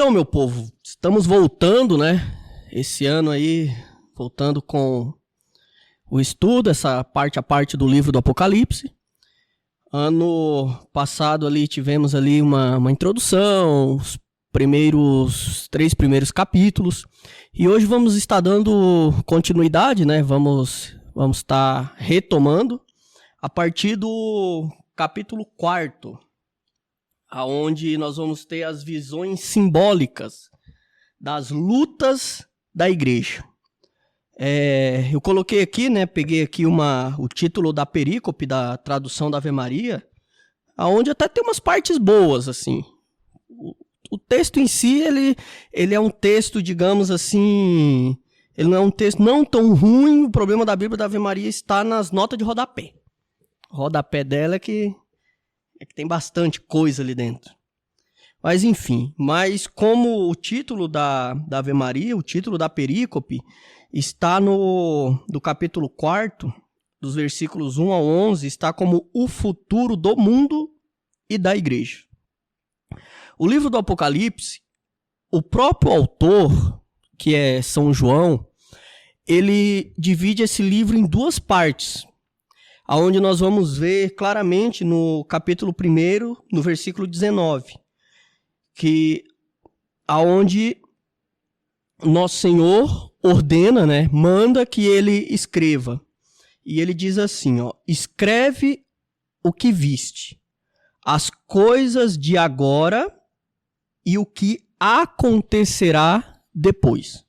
Então, meu povo, estamos voltando, né? Esse ano aí, voltando com o estudo, essa parte a parte do livro do Apocalipse. Ano passado ali tivemos ali uma introdução, os três primeiros capítulos. E hoje vamos estar dando continuidade, né? Vamos estar retomando a partir do capítulo 4, aonde nós vamos ter as visões simbólicas das lutas da igreja. Eu coloquei aqui, né, peguei aqui o título da perícope, da tradução da Ave Maria, aonde até tem umas partes boas, assim. O texto em si, ele é um texto, digamos assim, ele não é um texto não tão ruim. O problema da Bíblia da Ave Maria está nas notas de rodapé. O rodapé dela é que tem bastante coisa ali dentro. Mas enfim, como o título da Ave Maria, o título da perícope, está do capítulo 4, dos versículos 1 ao 11, está como o futuro do mundo e da igreja. O livro do Apocalipse, o próprio autor, que é São João, ele divide esse livro em duas partes, aonde nós vamos ver claramente no capítulo 1, no versículo 19, aonde nosso Senhor ordena, né, manda que ele escreva. E ele diz assim, escreve o que viste, as coisas de agora e o que acontecerá depois.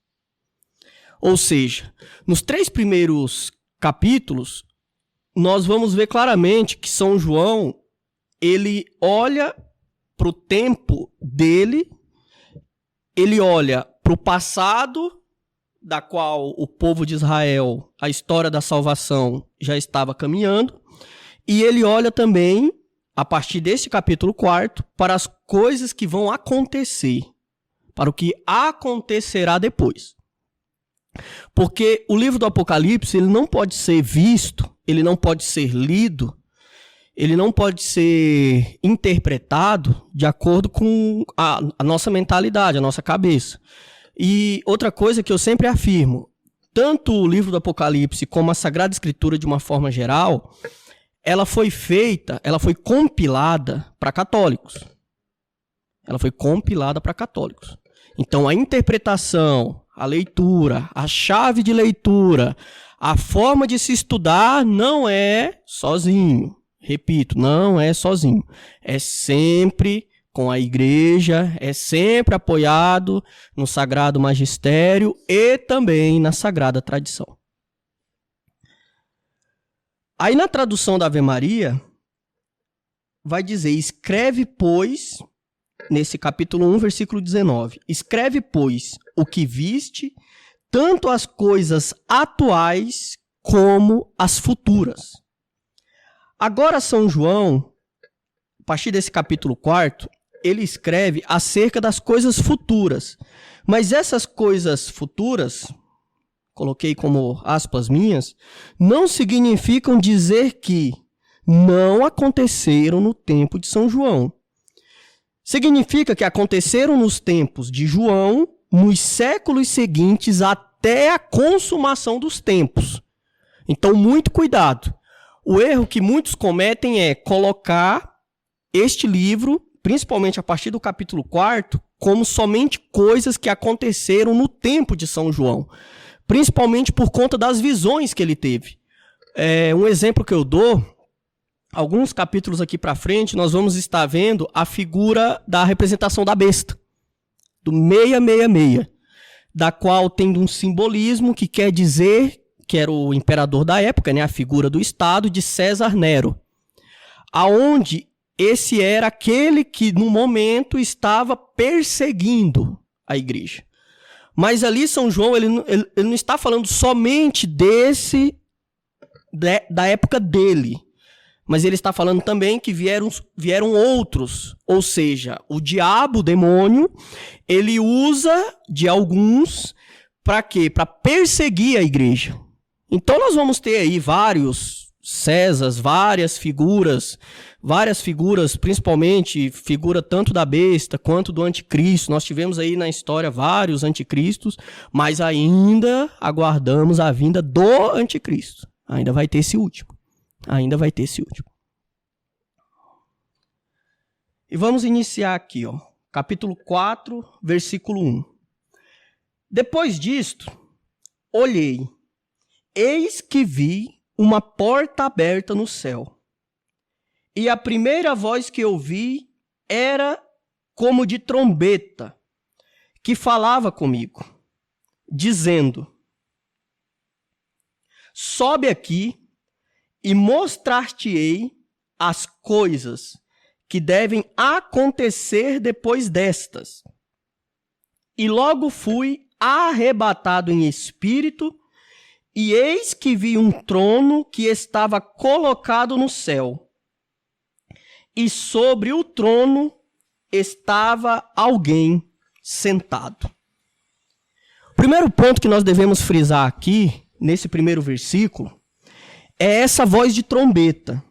Ou seja, nos 3 primeiros capítulos, nós vamos ver claramente que São João, ele olha para o tempo dele, ele olha para o passado, da qual o povo de Israel, a história da salvação já estava caminhando, e ele olha também, a partir desse capítulo 4, para as coisas que vão acontecer, para o que acontecerá depois. Porque o livro do Apocalipse, ele não pode ser visto, ele não pode ser lido, ele não pode ser interpretado de acordo com a nossa mentalidade, a nossa cabeça. E outra coisa que eu sempre afirmo, tanto o livro do Apocalipse como a Sagrada Escritura de uma forma geral, ela foi compilada para católicos. Ela foi compilada para católicos. Então a interpretação, a leitura, a chave de leitura, a forma de se estudar não é sozinho. Repito, não é sozinho. É sempre com a igreja, é sempre apoiado no Sagrado Magistério e também na Sagrada Tradição. Aí na tradução da Ave Maria, vai dizer, escreve, pois, nesse capítulo 1, versículo 19, escreve, pois, o que viste, tanto as coisas atuais como as futuras. Agora São João, a partir desse capítulo 4, ele escreve acerca das coisas futuras. Mas essas coisas futuras, coloquei como aspas minhas, não significam dizer que não aconteceram no tempo de São João. Significa que aconteceram nos tempos de João, nos séculos seguintes até a consumação dos tempos. Então, muito cuidado. O erro que muitos cometem é colocar este livro, principalmente a partir do capítulo 4, como somente coisas que aconteceram no tempo de São João, principalmente por conta das visões que ele teve. Um exemplo que eu dou, alguns capítulos aqui para frente, nós vamos estar vendo a figura da representação da besta, do 666, da qual tem um simbolismo que quer dizer que era o imperador da época, né, a figura do Estado de César Nero, aonde esse era aquele que no momento estava perseguindo a igreja. Mas ali São João ele não está falando somente da época dele, mas ele está falando também que vieram outros, ou seja, o diabo, o demônio, ele usa de alguns para quê? Para perseguir a igreja. Então nós vamos ter aí vários César, várias figuras, principalmente figura tanto da besta quanto do anticristo. Nós tivemos aí na história vários anticristos, mas ainda aguardamos a vinda do anticristo. Ainda vai ter esse último. E vamos iniciar aqui, ó, capítulo 4, versículo 1. Depois disto, olhei, eis que vi uma porta aberta no céu. E a primeira voz que ouvi era como de trombeta, que falava comigo, dizendo: sobe aqui e mostrar-te-ei as coisas que devem acontecer depois destas. E logo fui arrebatado em espírito, e eis que vi um trono que estava colocado no céu. E sobre o trono estava alguém sentado. O primeiro ponto que nós devemos frisar aqui, nesse primeiro versículo, é essa voz de trombeta.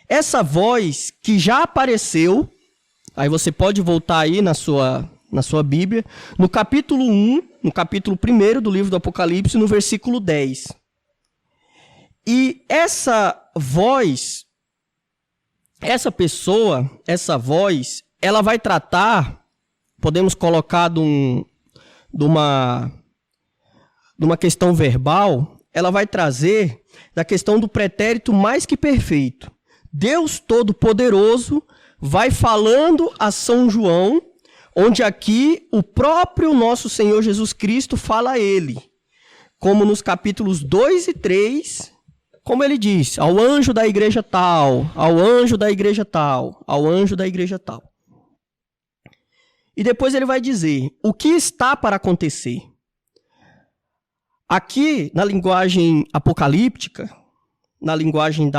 Essa voz que já apareceu, aí você pode voltar aí na sua Bíblia, no capítulo 1, no capítulo 1 do livro do Apocalipse, no versículo 10. E essa voz, essa pessoa, essa voz, ela vai tratar, podemos colocar de uma questão verbal, ela vai trazer da questão do pretérito mais que perfeito. Deus Todo-Poderoso vai falando a São João, onde aqui o próprio nosso Senhor Jesus Cristo fala a ele, como nos capítulos 2 e 3, como ele diz, ao anjo da igreja tal, ao anjo da igreja tal, ao anjo da igreja tal. E depois ele vai dizer o que está para acontecer. Aqui, na linguagem apocalíptica, na linguagem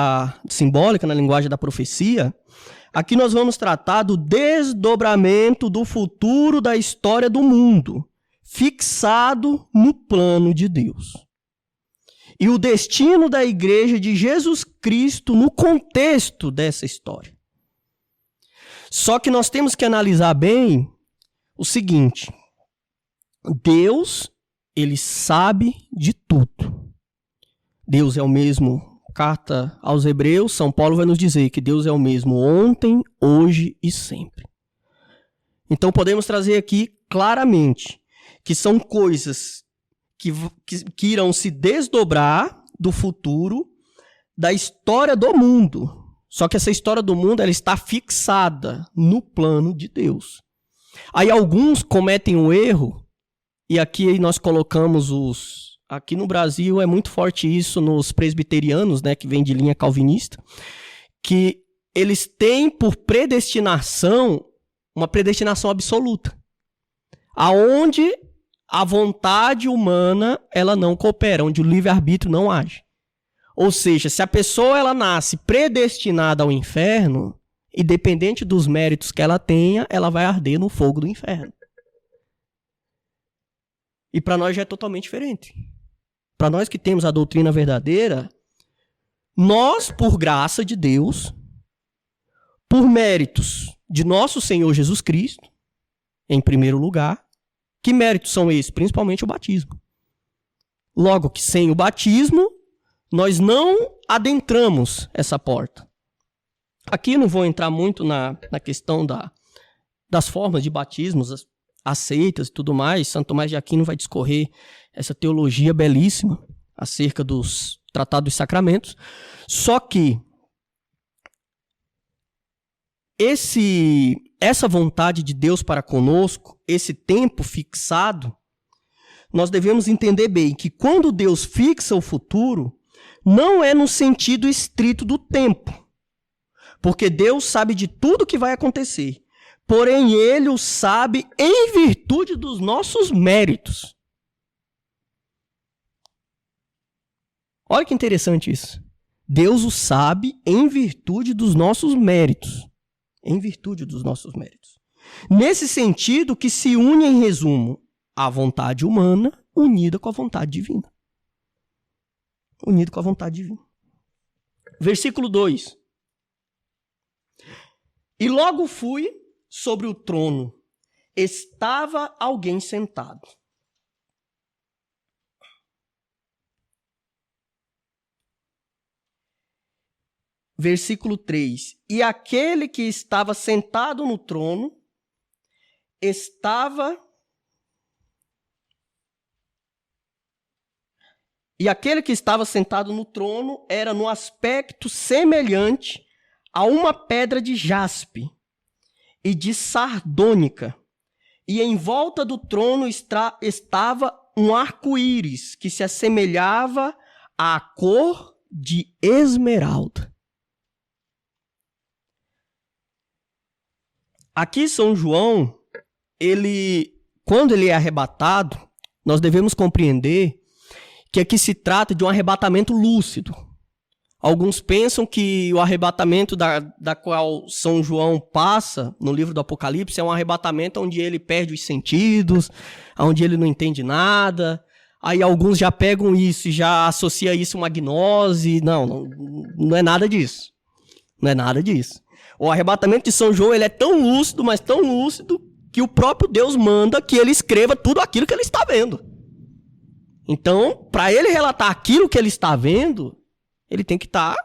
simbólica, na linguagem da profecia, aqui nós vamos tratar do desdobramento do futuro da história do mundo, fixado no plano de Deus. E o destino da igreja de Jesus Cristo no contexto dessa história. Só que nós temos que analisar bem o seguinte: Deus, ele sabe de tudo. Deus é o mesmo. Carta aos Hebreus, São Paulo vai nos dizer que Deus é o mesmo ontem, hoje e sempre. Então podemos trazer aqui claramente que são coisas que irão se desdobrar do futuro da história do mundo. Só que essa história do mundo ela está fixada no plano de Deus. Aí alguns cometem um erro, e aqui nós colocamos Aqui no Brasil é muito forte isso nos presbiterianos, né, que vem de linha calvinista, que eles têm por predestinação uma predestinação absoluta, aonde a vontade humana ela não coopera, onde o livre-arbítrio não age. Ou seja, se a pessoa ela nasce predestinada ao inferno, independente dos méritos que ela tenha, ela vai arder no fogo do inferno. E para nós já é totalmente diferente. Para nós que temos a doutrina verdadeira, nós, por graça de Deus, por méritos de nosso Senhor Jesus Cristo, em primeiro lugar, que méritos são esses? Principalmente o batismo. Logo que sem o batismo, nós não adentramos essa porta. Aqui eu não vou entrar muito na questão das formas de batismos aceitas e tudo mais. Santo Tomás de Aquino vai discorrer essa teologia belíssima acerca dos tratados dos sacramentos. Só que essa vontade de Deus para conosco, esse tempo fixado, nós devemos entender bem que quando Deus fixa o futuro, não é no sentido estrito do tempo, porque Deus sabe de tudo que vai acontecer, porém Ele o sabe em virtude dos nossos méritos. Olha que interessante isso. Deus o sabe em virtude dos nossos méritos. Em virtude dos nossos méritos. Nesse sentido que se une, em resumo, a vontade humana unida com a vontade divina. Unido com a vontade divina. Versículo 2. E logo fui sobre o trono. Estava alguém sentado. Versículo 3. E aquele que estava sentado no trono estava... E aquele que estava sentado no trono era no aspecto semelhante a uma pedra de jaspe e de sardônica. E em volta do trono estava um arco-íris que se assemelhava à cor de esmeralda. Aqui São João, quando ele é arrebatado, nós devemos compreender que aqui se trata de um arrebatamento lúcido. Alguns pensam que o arrebatamento da qual São João passa no livro do Apocalipse é um arrebatamento onde ele perde os sentidos, onde ele não entende nada. Aí alguns já pegam isso e já associam isso a uma gnose. Não é nada disso. Não é nada disso. O arrebatamento de São João ele é tão lúcido, mas tão lúcido, que o próprio Deus manda que ele escreva tudo aquilo que ele está vendo. Então, para ele relatar aquilo que ele está vendo, ele tem que estar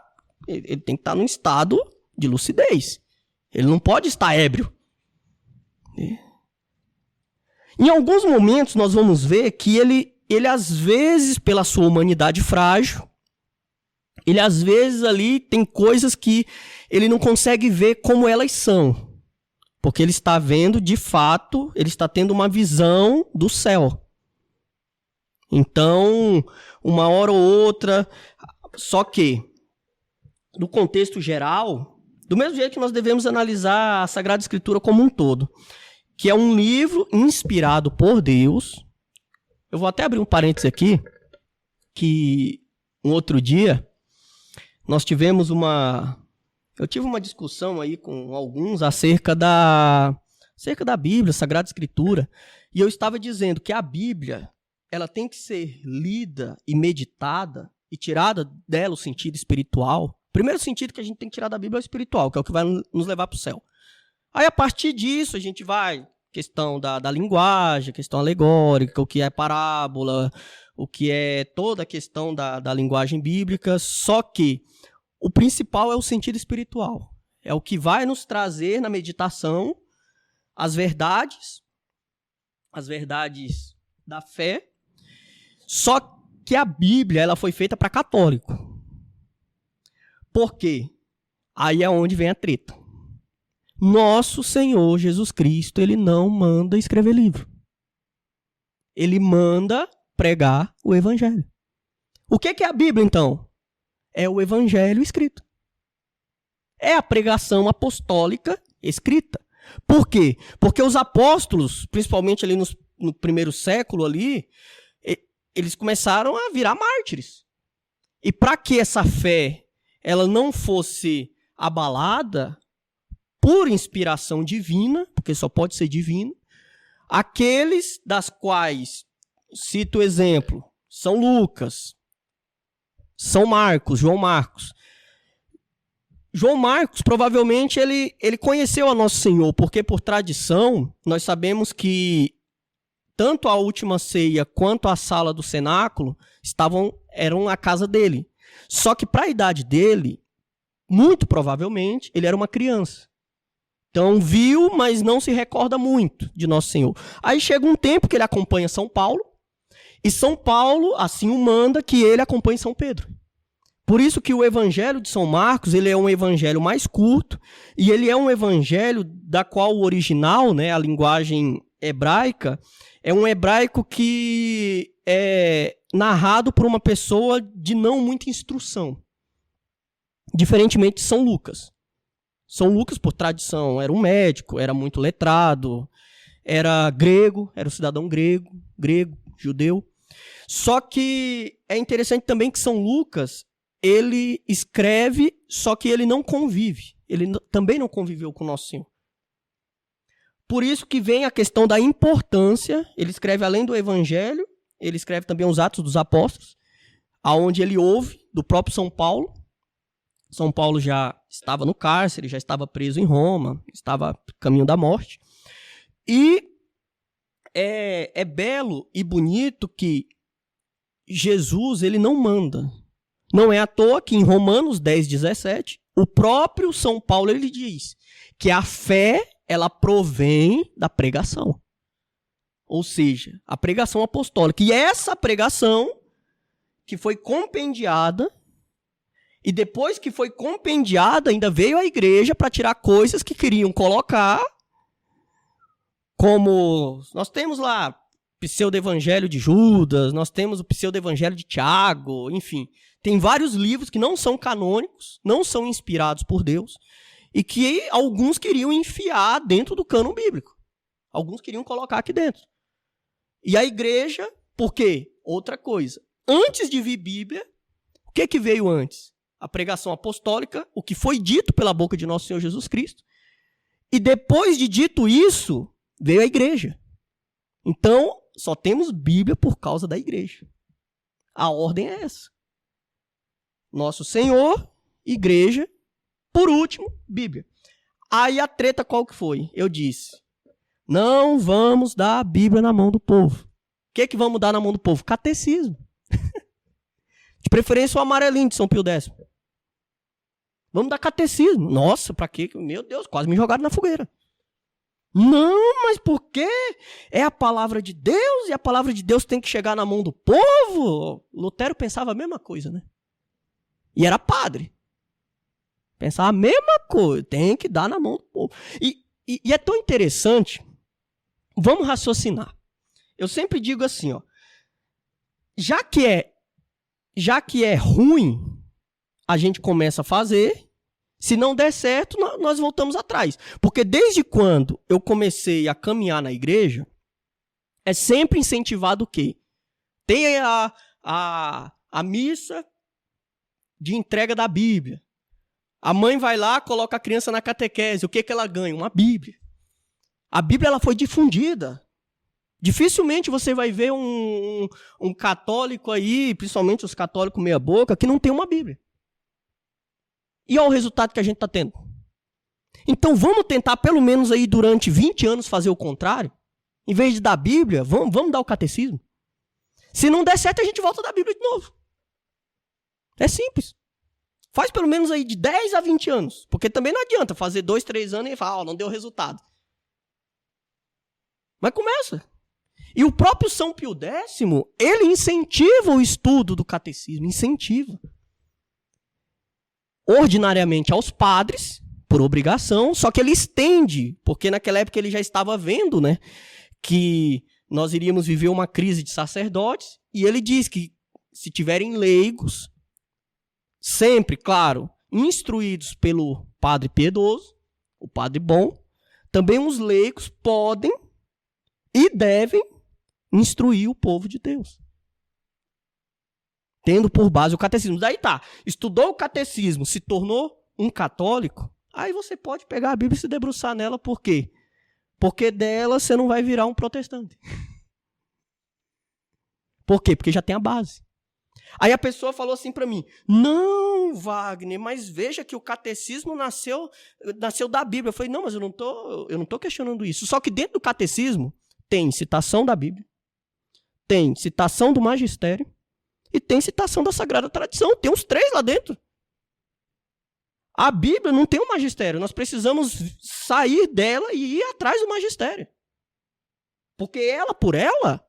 num estado de lucidez. Ele não pode estar ébrio. Em alguns momentos nós vamos ver que ele às vezes, pela sua humanidade frágil, ele às vezes ali tem coisas que ele não consegue ver como elas são. Porque ele está vendo, de fato, ele está tendo uma visão do céu. Então, uma hora ou outra, só que, no contexto geral, do mesmo jeito que nós devemos analisar a Sagrada Escritura como um todo, que é um livro inspirado por Deus. Eu vou até abrir um parênteses aqui, que um outro dia nós tivemos eu tive uma discussão aí com alguns acerca da Bíblia, Sagrada Escritura, e eu estava dizendo que a Bíblia ela tem que ser lida e meditada e tirada dela o sentido espiritual. O primeiro sentido que a gente tem que tirar da Bíblia é o espiritual, que é o que vai nos levar para o céu. Aí, a partir disso, a gente vai... Questão da linguagem, questão alegórica, o que é parábola, o que é toda a questão da linguagem bíblica. Só que o principal é o sentido espiritual. É o que vai nos trazer na meditação as verdades da fé. Só que a Bíblia ela foi feita para católico. Por quê? Aí é onde vem a treta. Nosso Senhor Jesus Cristo, ele não manda escrever livro. Ele manda pregar o Evangelho. O que é a Bíblia, então? É o Evangelho escrito. É a pregação apostólica escrita. Por quê? Porque os apóstolos, principalmente ali no primeiro século ali, eles começaram a virar mártires. E para que essa fé ela não fosse abalada por inspiração divina, porque só pode ser divino, aqueles das quais, cito o exemplo, São Lucas, São Marcos, João Marcos. João Marcos, provavelmente, ele conheceu a Nosso Senhor, porque por tradição, nós sabemos que tanto a última ceia quanto a sala do cenáculo eram a casa dele. Só que para a idade dele, muito provavelmente, ele era uma criança. Então viu, mas não se recorda muito de Nosso Senhor. Aí chega um tempo que ele acompanha São Paulo, e São Paulo assim o manda que ele acompanhe São Pedro. Por isso que o Evangelho de São Marcos ele é um evangelho mais curto, e ele é um evangelho da qual o original, né, a linguagem hebraica, é um hebraico que é narrado por uma pessoa de não muita instrução. Diferentemente de São Lucas. São Lucas, por tradição, era um médico, era muito letrado, era grego, era um cidadão grego, judeu. Só que é interessante também que São Lucas, ele escreve, só que ele não convive. Ele também não conviveu com Nosso Senhor. Por isso que vem a questão da importância, ele escreve além do Evangelho, ele escreve também os Atos dos Apóstolos, aonde ele ouve do próprio São Paulo. São Paulo já estava no cárcere, já estava preso em Roma, estava a caminho da morte. E é belo e bonito que Jesus, ele não manda. Não é à toa que em Romanos 10:17, o próprio São Paulo, ele diz que a fé, ela provém da pregação. Ou seja, a pregação apostólica. E essa pregação que foi compendiada, e depois que foi compendiada, ainda veio a igreja para tirar coisas que queriam colocar, como nós temos lá pseudo-evangelho de Judas, nós temos o pseudo-evangelho de Tiago, enfim. Tem vários livros que não são canônicos, não são inspirados por Deus, e que alguns queriam enfiar dentro do cânon bíblico. Alguns queriam colocar aqui dentro. E a igreja, por quê? Outra coisa. Antes de vir Bíblia, o que veio antes? A pregação apostólica, o que foi dito pela boca de nosso Senhor Jesus Cristo. E depois de dito isso, veio a igreja. Então, só temos Bíblia por causa da igreja. A ordem é essa. Nosso Senhor, igreja, por último, Bíblia. Aí a treta qual que foi? Eu disse, não vamos dar a Bíblia na mão do povo. O que vamos dar na mão do povo? Catecismo. De preferência o amarelinho de São Pio X. Vamos dar catecismo. Nossa, pra quê? Meu Deus, quase me jogaram na fogueira. Não, mas por quê? É a palavra de Deus e a palavra de Deus tem que chegar na mão do povo? Lutero pensava a mesma coisa, né? E era padre. Pensava a mesma coisa, tem que dar na mão do povo. E é tão interessante, vamos raciocinar. Eu sempre digo assim, ó, já que é ruim, a gente começa a fazer, se não der certo, nós voltamos atrás. Porque desde quando eu comecei a caminhar na igreja, é sempre incentivado o quê? Tem a missa de entrega da Bíblia. A mãe vai lá, coloca a criança na catequese. O que ela ganha? Uma Bíblia. A Bíblia ela foi difundida. Dificilmente você vai ver um católico aí, principalmente os católicos meia boca, que não tem uma Bíblia. E olha o resultado que a gente está tendo. Então vamos tentar pelo menos aí durante 20 anos fazer o contrário. Em vez de dar a Bíblia, vamos dar o catecismo. Se não der certo, a gente volta a dar a Bíblia de novo. É simples. Faz pelo menos aí de 10 a 20 anos. Porque também não adianta fazer 2, 3 anos e falar, não deu resultado. Mas começa. E o próprio São Pio X, ele incentiva o estudo do catecismo. Incentiva. Ordinariamente aos padres, por obrigação, só que ele estende, porque naquela época ele já estava vendo, né, que nós iríamos viver uma crise de sacerdotes, e ele diz que se tiverem leigos, sempre, claro, instruídos pelo padre piedoso, o padre bom, também os leigos podem e devem instruir o povo de Deus. Tendo por base o catecismo. Daí tá, estudou o catecismo, se tornou um católico, aí você pode pegar a Bíblia e se debruçar nela, por quê? Porque dela você não vai virar um protestante. Por quê? Porque já tem a base. Aí a pessoa falou assim para mim, não, Wagner, mas veja que o catecismo nasceu da Bíblia. Eu falei, não, mas eu não tô questionando isso. Só que dentro do catecismo tem citação da Bíblia, tem citação do magistério, e tem citação da Sagrada Tradição. Tem uns 3 lá dentro. A Bíblia não tem um magistério. Nós precisamos sair dela e ir atrás do magistério. Porque ela, por ela,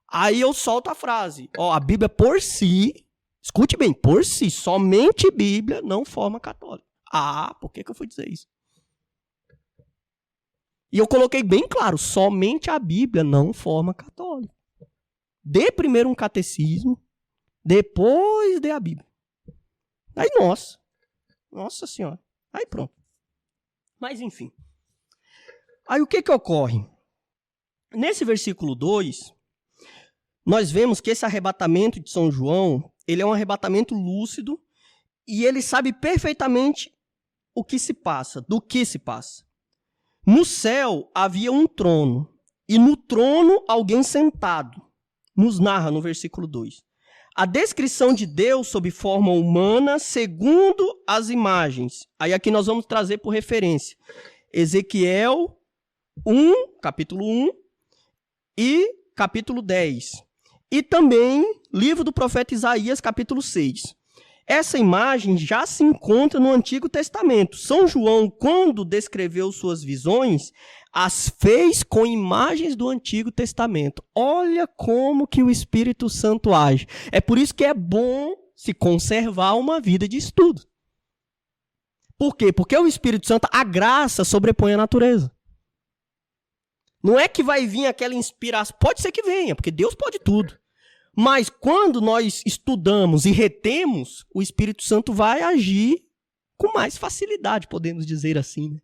aí eu solto a frase. Ó, a Bíblia por si, escute bem, por si, somente Bíblia não forma católico. Ah, por que eu fui dizer isso? E eu coloquei bem claro, somente a Bíblia não forma católico. Dê primeiro um catecismo, depois dê a Bíblia. Aí, nossa senhora. Aí pronto. Mas enfim. Aí o que ocorre? Nesse versículo 2, nós vemos que esse arrebatamento de São João, ele é um arrebatamento lúcido e ele sabe perfeitamente o que se passa, do que se passa. No céu havia um trono e no trono alguém sentado. Nos narra no versículo 2. A descrição de Deus sob forma humana segundo as imagens. Aí aqui nós vamos trazer por referência Ezequiel 1, capítulo 1 e capítulo 10. E também livro do profeta Isaías, capítulo 6. Essa imagem já se encontra no Antigo Testamento. São João, quando descreveu suas visões, as fez com imagens do Antigo Testamento. Olha como que o Espírito Santo age. É por isso que é bom se conservar uma vida de estudo. Por quê? Porque o Espírito Santo, a graça sobrepõe a natureza. Não é que vai vir aquela inspiração. Pode ser que venha, porque Deus pode tudo. Mas quando nós estudamos e retemos, o Espírito Santo vai agir com mais facilidade, podemos dizer assim, né?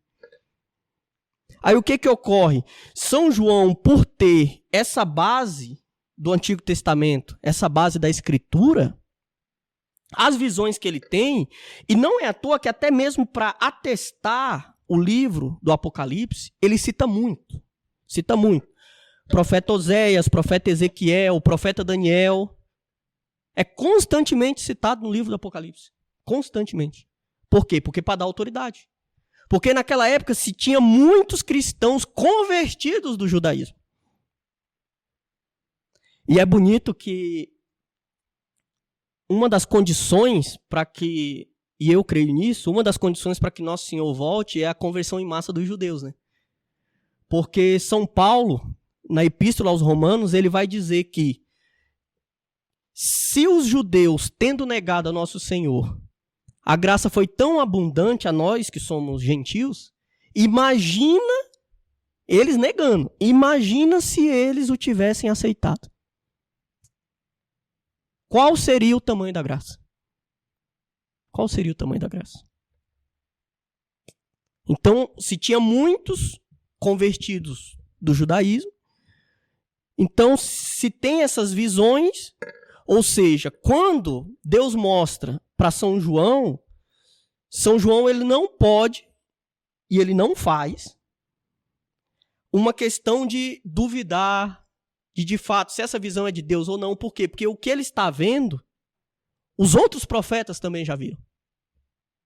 Aí o que ocorre? São João, por ter essa base do Antigo Testamento, essa base da Escritura, as visões que ele tem, e não é à toa que até mesmo para atestar o livro do Apocalipse, ele cita muito. Cita muito. Profeta Oséias, profeta Ezequiel, profeta Daniel. É constantemente citado no livro do Apocalipse. Constantemente. Por quê? Porque para dar autoridade. Porque naquela época se tinha muitos cristãos convertidos do judaísmo. E é bonito que uma das condições para que, e eu creio nisso, uma das condições para que Nosso Senhor volte é a conversão em massa dos judeus, né? Porque São Paulo, na Epístola aos Romanos, ele vai dizer que se os judeus, tendo negado a Nosso Senhor, a graça foi tão abundante a nós que somos gentios, imagina eles negando. Imagina se eles o tivessem aceitado. Qual seria o tamanho da graça? Qual seria o tamanho da graça? Então, se tinha muitos convertidos do judaísmo, então se tem essas visões, ou seja, quando Deus mostra para São João ele não pode e ele não faz uma questão de duvidar de fato se essa visão é de Deus ou não. Por quê? Porque o que ele está vendo, os outros profetas também já viram.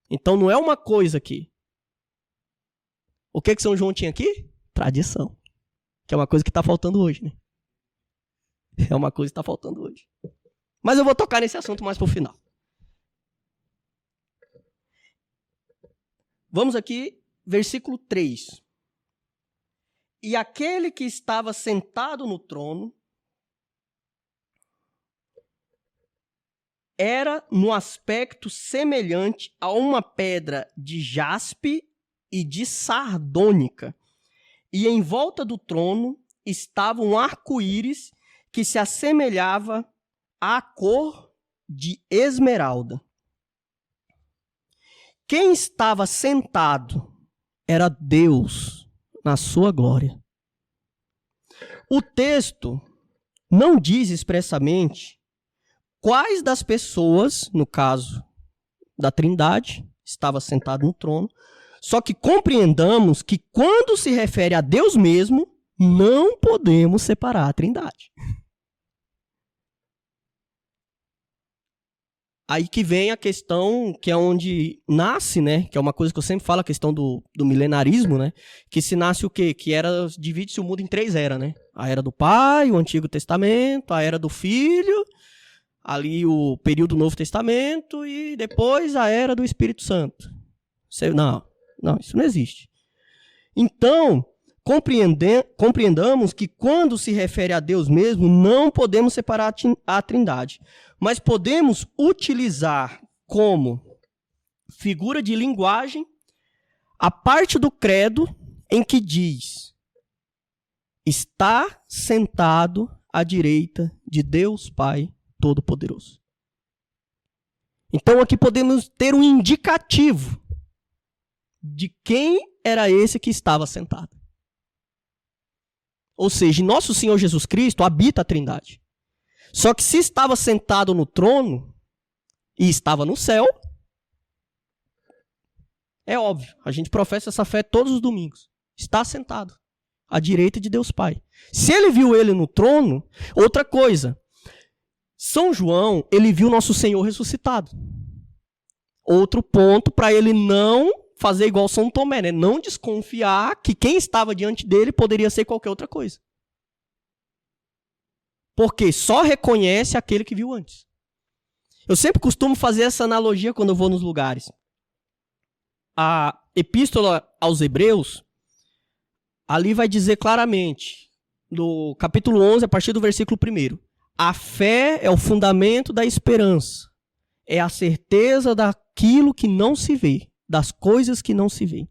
Então não é uma coisa aqui. O que São João tinha aqui? Tradição. Que é uma coisa que está faltando hoje, né? É uma coisa que está faltando hoje. Mas eu vou tocar nesse assunto mais para o final. Vamos aqui, versículo 3. E aquele que estava sentado no trono era no aspecto semelhante a uma pedra de jaspe e de sardônica. E em volta do trono estava um arco-íris que se assemelhava à cor de esmeralda. Quem estava sentado era Deus na sua glória. O texto não diz expressamente quais das pessoas, no caso da Trindade, estava sentado no trono, só que compreendamos que quando se refere a Deus mesmo, não podemos separar a Trindade. Aí que vem a questão, que é onde nasce, né? Que é uma coisa que eu sempre falo, a questão do milenarismo, né? Que se nasce o quê? Que divide-se o mundo em 3 eras, né? A era do Pai, o Antigo Testamento, a era do Filho, ali o período do Novo Testamento e depois a era do Espírito Santo. Não, isso não existe. Então, compreendamos que quando se refere a Deus mesmo, não podemos separar a Trindade. Mas podemos utilizar como figura de linguagem a parte do credo em que diz: está sentado à direita de Deus Pai Todo-Poderoso. Então aqui podemos ter um indicativo de quem era esse que estava sentado. Ou seja, nosso Senhor Jesus Cristo habita a Trindade. Só que se estava sentado no trono e estava no céu, é óbvio, a gente professa essa fé todos os domingos. Está sentado à direita de Deus Pai. Se ele viu ele no trono, outra coisa, São João, ele viu nosso Senhor ressuscitado. Outro ponto para ele não fazer igual São Tomé, né? Não desconfiar que quem estava diante dele poderia ser qualquer outra coisa. Porque só reconhece aquele que viu antes. Eu sempre costumo fazer essa analogia quando eu vou nos lugares. A Epístola aos Hebreus, ali vai dizer claramente, no capítulo 11, a partir do versículo 1, a fé é o fundamento da esperança, é a certeza daquilo que não se vê, das coisas que não se vê.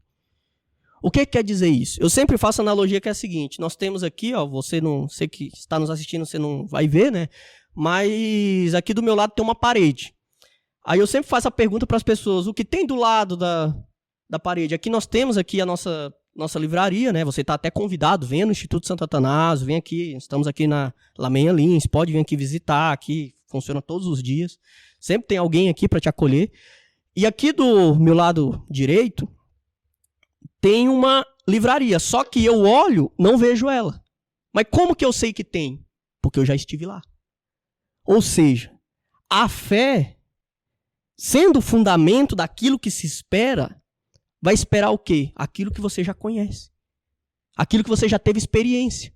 O que quer dizer isso? Eu sempre faço a analogia que é a seguinte, nós temos aqui, ó, você que está nos assistindo, você não vai ver, né? Mas aqui do meu lado tem uma parede. Aí eu sempre faço a pergunta para as pessoas, o que tem do lado da parede? Aqui nós temos aqui a nossa livraria, né? Você está até convidado, venha no Instituto Santo Atanásio, vem aqui, estamos aqui na Lameia Lins, pode vir aqui visitar, aqui funciona todos os dias. Sempre tem alguém aqui para te acolher. E aqui do meu lado direito tem uma livraria, só que eu olho, não vejo ela. Mas como que eu sei que tem? Porque eu já estive lá. Ou seja, a fé, sendo o fundamento daquilo que se espera, vai esperar o quê? Aquilo que você já conhece. Aquilo que você já teve experiência.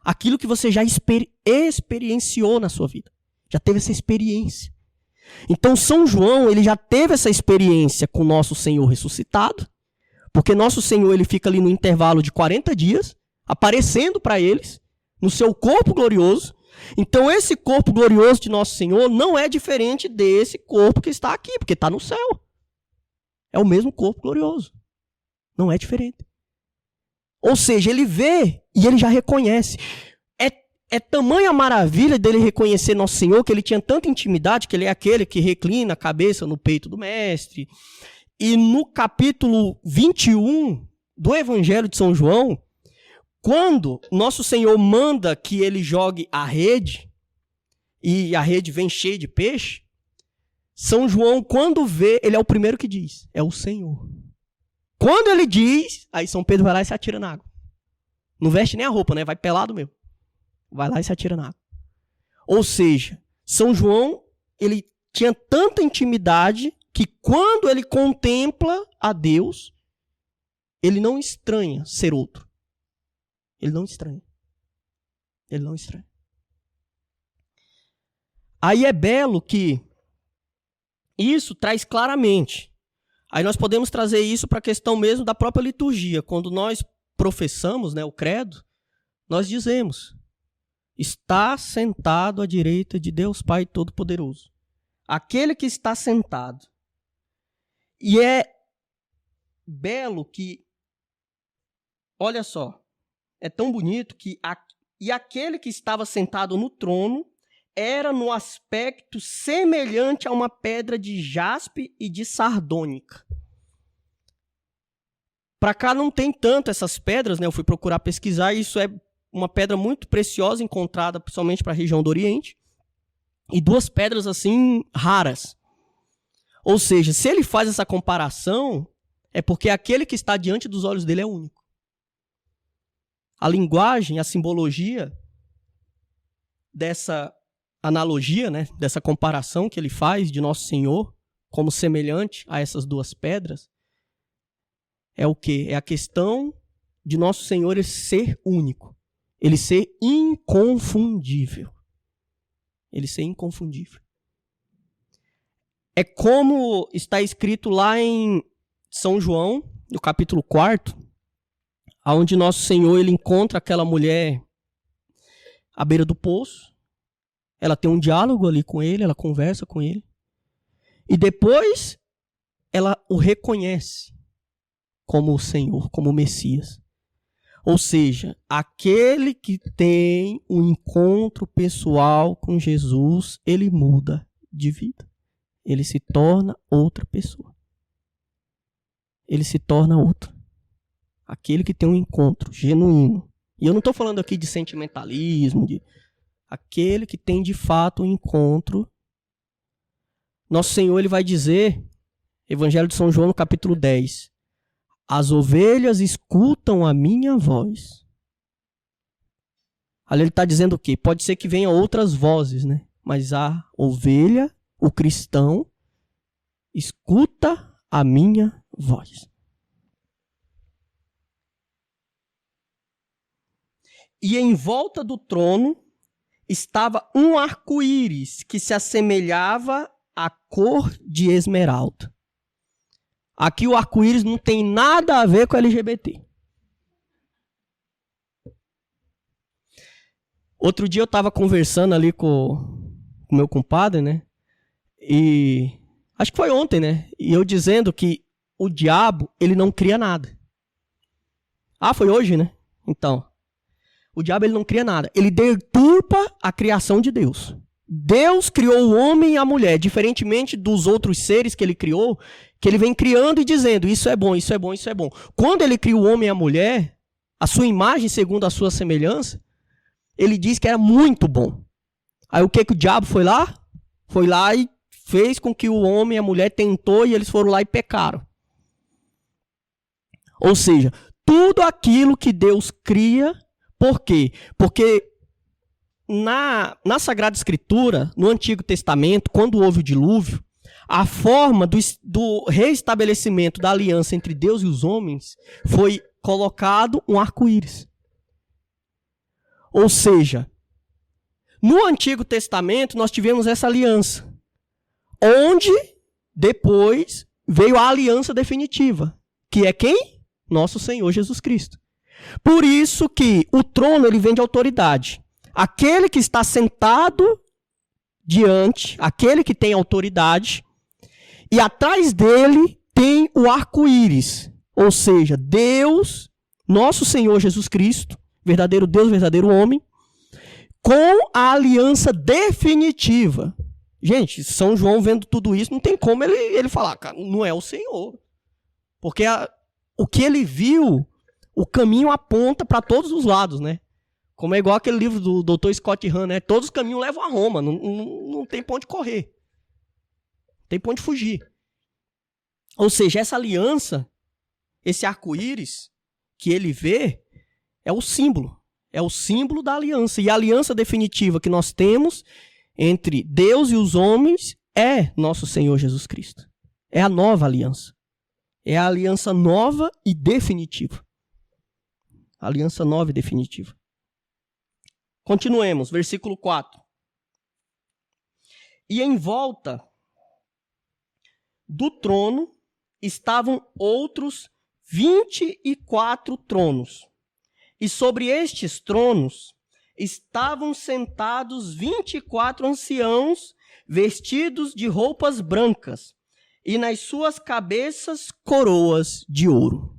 Aquilo que você já experienciou na sua vida. Já teve essa experiência. Então São João, ele já teve essa experiência com nosso Senhor ressuscitado, porque nosso Senhor, ele fica ali no intervalo de 40 dias, aparecendo para eles, no seu corpo glorioso. Então esse corpo glorioso de nosso Senhor não é diferente desse corpo que está aqui, porque está no céu. É o mesmo corpo glorioso. Não é diferente. Ou seja, ele vê e ele já reconhece. É tamanha maravilha dele reconhecer nosso Senhor, que ele tinha tanta intimidade, que ele é aquele que reclina a cabeça no peito do mestre. E no capítulo 21 do Evangelho de São João, quando nosso Senhor manda que ele jogue a rede, e a rede vem cheia de peixe, São João, quando vê, ele é o primeiro que diz, é o Senhor. Quando ele diz, aí São Pedro vai lá e se atira na água. Não veste nem a roupa, né? Vai pelado mesmo. Vai lá e se atira na água. Ou seja, São João, ele tinha tanta intimidade que quando ele contempla a Deus, ele não estranha ser outro. Ele não estranha. Ele não estranha. Aí é belo que isso traz claramente. Aí nós podemos trazer isso para a questão mesmo da própria liturgia. Quando nós professamos, né, o credo, nós dizemos: está sentado à direita de Deus Pai Todo-Poderoso. Aquele que está sentado. E é belo que, olha só, é tão bonito que e aquele que estava sentado no trono era no aspecto semelhante a uma pedra de jaspe e de sardônica. Para cá não tem tanto essas pedras, né? Eu fui procurar pesquisar, e isso é uma pedra muito preciosa, encontrada principalmente para a região do Oriente, e duas pedras assim raras. Ou seja, se ele faz essa comparação, é porque aquele que está diante dos olhos dele é único. A linguagem, a simbologia dessa analogia, né, dessa comparação que ele faz de Nosso Senhor como semelhante a essas duas pedras, é o quê? É a questão de Nosso Senhor ele ser único. Ele ser inconfundível. Ele ser inconfundível. É como está escrito lá em São João, no capítulo 4, onde Nosso Senhor ele encontra aquela mulher à beira do poço. Ela tem um diálogo ali com ele, ela conversa com ele. E depois ela o reconhece como o Senhor, como o Messias. Ou seja, aquele que tem um encontro pessoal com Jesus, ele muda de vida. Ele se torna outra pessoa. Ele se torna outro. Aquele que tem um encontro genuíno. E eu não estou falando aqui de sentimentalismo, aquele que tem de fato um encontro. Nosso Senhor ele vai dizer, Evangelho de São João, no capítulo 10, as ovelhas escutam a minha voz. Ali ele está dizendo o quê? Pode ser que venham outras vozes, né? mas a ovelha, o cristão, escuta a minha voz. E em volta do trono estava um arco-íris que se assemelhava à cor de esmeralda. Aqui o arco-íris não tem nada a ver com LGBT. Outro dia eu estava conversando ali com o meu compadre, né? E acho que foi ontem, né? E eu dizendo que o diabo, ele não cria nada. Ah, foi hoje, né? Então, o diabo, ele não cria nada. Ele deturpa a criação de Deus. Deus criou o homem e a mulher, diferentemente dos outros seres que ele criou, que ele vem criando e dizendo, isso é bom, isso é bom, isso é bom. Quando ele cria o homem e a mulher, a sua imagem segundo a sua semelhança, ele diz que era muito bom. Aí o que o diabo foi lá? Foi lá e fez com que o homem e a mulher tentou e eles foram lá e pecaram. Ou seja, tudo aquilo que Deus cria, por quê? Porque na Sagrada Escritura, no Antigo Testamento, quando houve o dilúvio, a forma do reestabelecimento da aliança entre Deus e os homens foi colocado um arco-íris. Ou seja, no Antigo Testamento nós tivemos essa aliança, onde depois veio a aliança definitiva, que é quem? Nosso Senhor Jesus Cristo. Por isso que o trono ele vem de autoridade. Aquele que está sentado diante, aquele que tem autoridade, e atrás dele tem o arco-íris, ou seja, Deus, nosso Senhor Jesus Cristo, verdadeiro Deus, verdadeiro homem, com a aliança definitiva. Gente, São João vendo tudo isso, não tem como ele falar, cara, não é o Senhor. Porque o que ele viu, o caminho aponta para todos os lados, né? Como é igual aquele livro do Dr. Scott Hahn, né? Todos os caminhos levam a Roma, não tem pra onde correr. Não tem pra onde fugir. Ou seja, essa aliança, esse arco-íris que ele vê, é o símbolo. É o símbolo da aliança. E a aliança definitiva que nós temos entre Deus e os homens é nosso Senhor Jesus Cristo. É a nova aliança. É a aliança nova e definitiva. Aliança nova e definitiva. Continuemos, versículo 4. E em volta do trono estavam outros 24 tronos. E sobre estes tronos estavam sentados 24 anciãos vestidos de roupas brancas, e nas suas cabeças coroas de ouro.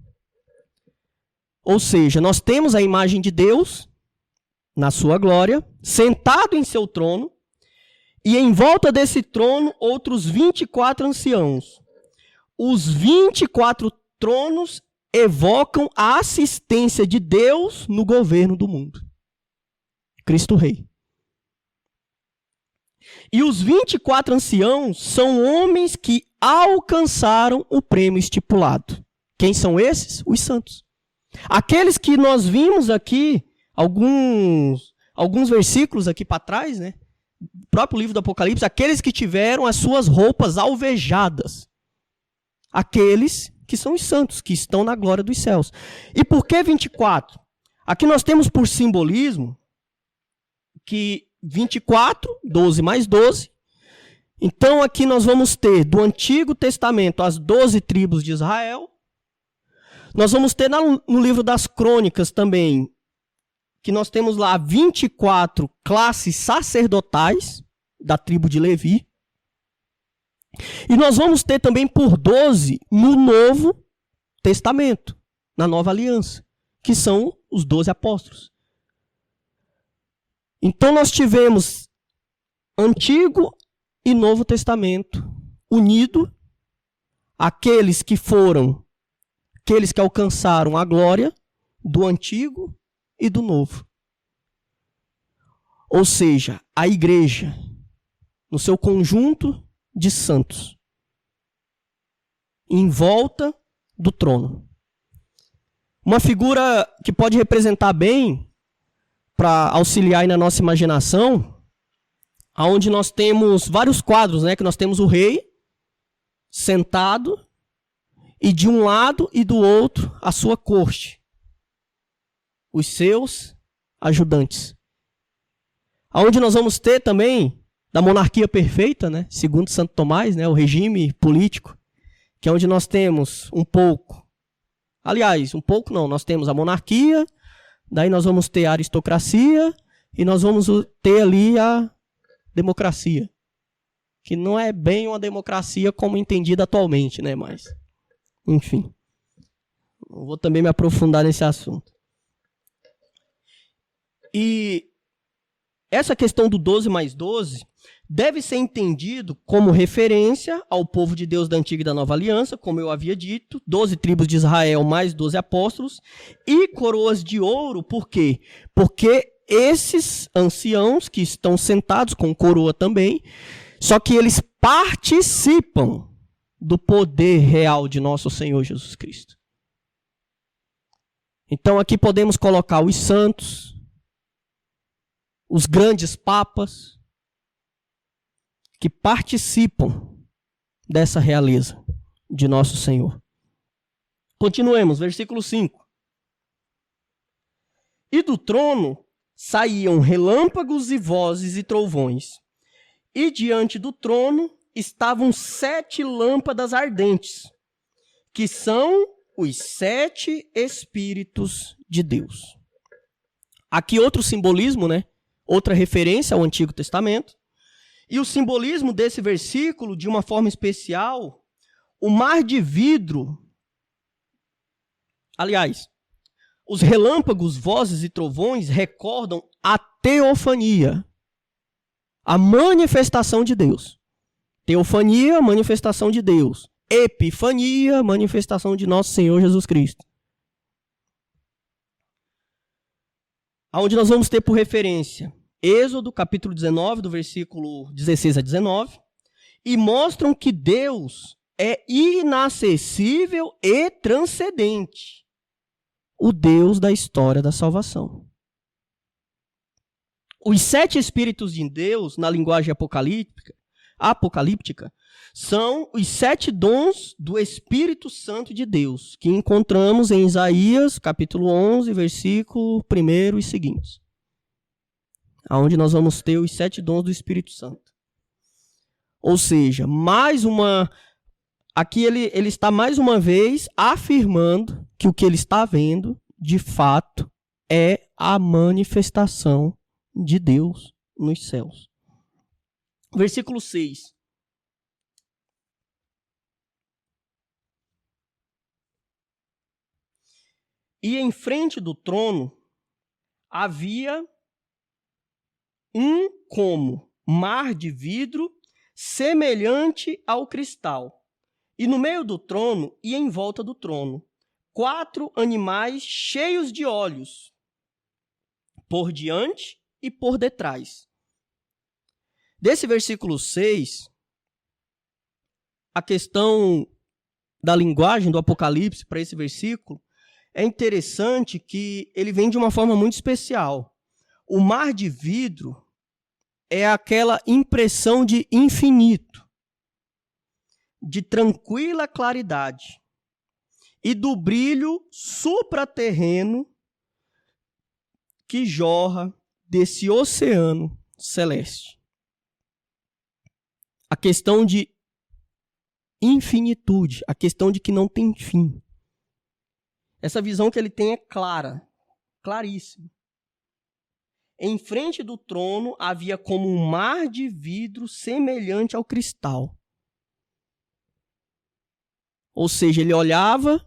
Ou seja, nós temos a imagem de Deus na sua glória, sentado em seu trono, e em volta desse trono outros 24 anciãos. Os 24 tronos evocam a assistência de Deus no governo do mundo. Cristo Rei. E os 24 anciãos são homens que alcançaram o prêmio estipulado. Quem são esses? Os santos. Aqueles que nós vimos aqui, alguns versículos aqui para trás, né? O próprio livro do Apocalipse, aqueles que tiveram as suas roupas alvejadas. Aqueles que são os santos, que estão na glória dos céus. E por que 24? Aqui nós temos por simbolismo que 24, 12 mais 12. Então aqui nós vamos ter do Antigo Testamento as 12 tribos de Israel. Nós vamos ter no livro das Crônicas também, que nós temos lá 24 classes sacerdotais da tribo de Levi. E nós vamos ter também por 12 no Novo Testamento, na Nova Aliança, que são os 12 apóstolos. Então nós tivemos Antigo e Novo Testamento unido, aqueles que alcançaram a glória do Antigo e do Novo. Ou seja, a igreja, no seu conjunto de santos, em volta do trono. Uma figura que pode representar bem, para auxiliar aí na nossa imaginação, onde nós temos vários quadros, né? Que nós temos o rei sentado e de um lado e do outro a sua corte, os seus ajudantes. Aonde nós vamos ter também da monarquia perfeita, né? Segundo Santo Tomás, né? O regime político, que é onde nós temos um pouco. Aliás, um pouco não, nós temos a monarquia, daí nós vamos ter a aristocracia e nós vamos ter ali a democracia, que não é bem uma democracia como entendida atualmente, né? Mas, enfim, não vou também me aprofundar nesse assunto. E essa questão do 12 mais 12 deve ser entendido como referência ao povo de Deus da Antiga e da Nova Aliança, como eu havia dito, 12 tribos de Israel mais 12 apóstolos, e coroas de ouro, por quê? Porque esses anciãos que estão sentados com coroa também, só que eles participam do poder real de nosso Senhor Jesus Cristo. Então aqui podemos colocar os santos, os grandes papas, que participam dessa realeza de nosso Senhor. Continuemos, versículo 5. E do trono saíam relâmpagos e vozes e trovões, e diante do trono estavam 7 lâmpadas ardentes, que são os 7 Espíritos de Deus. Aqui outro simbolismo, né? Outra referência ao Antigo Testamento. E o simbolismo desse versículo, de uma forma especial, o mar de vidro, aliás, os relâmpagos, vozes e trovões recordam a teofania, a manifestação de Deus. Teofania, manifestação de Deus. Epifania, manifestação de nosso Senhor Jesus Cristo. Onde nós vamos ter por referência Êxodo, capítulo 19, do versículo 16 a 19, e mostram que Deus é inacessível e transcendente, o Deus da história da salvação. Os 7 Espíritos de Deus, na linguagem apocalíptica, são os 7 dons do Espírito Santo de Deus, que encontramos em Isaías, capítulo 11, versículo 1 e seguintes. Onde nós vamos ter os 7 dons do Espírito Santo. Ou seja, aqui ele está mais uma vez afirmando que o que ele está vendo, de fato, é a manifestação de Deus nos céus. Versículo 6. E em frente do trono havia como mar de vidro semelhante ao cristal. E no meio do trono e em volta do trono, 4 animais cheios de olhos, por diante e por detrás. Desse versículo 6, a questão da linguagem do Apocalipse para esse versículo, é interessante que ele vem de uma forma muito especial. O mar de vidro é aquela impressão de infinito, de tranquila claridade e do brilho supraterreno que jorra desse oceano celeste. A questão de infinitude, a questão de que não tem fim. Essa visão que ele tem é clara, claríssima. Em frente do trono havia como um mar de vidro semelhante ao cristal. Ou seja, ele olhava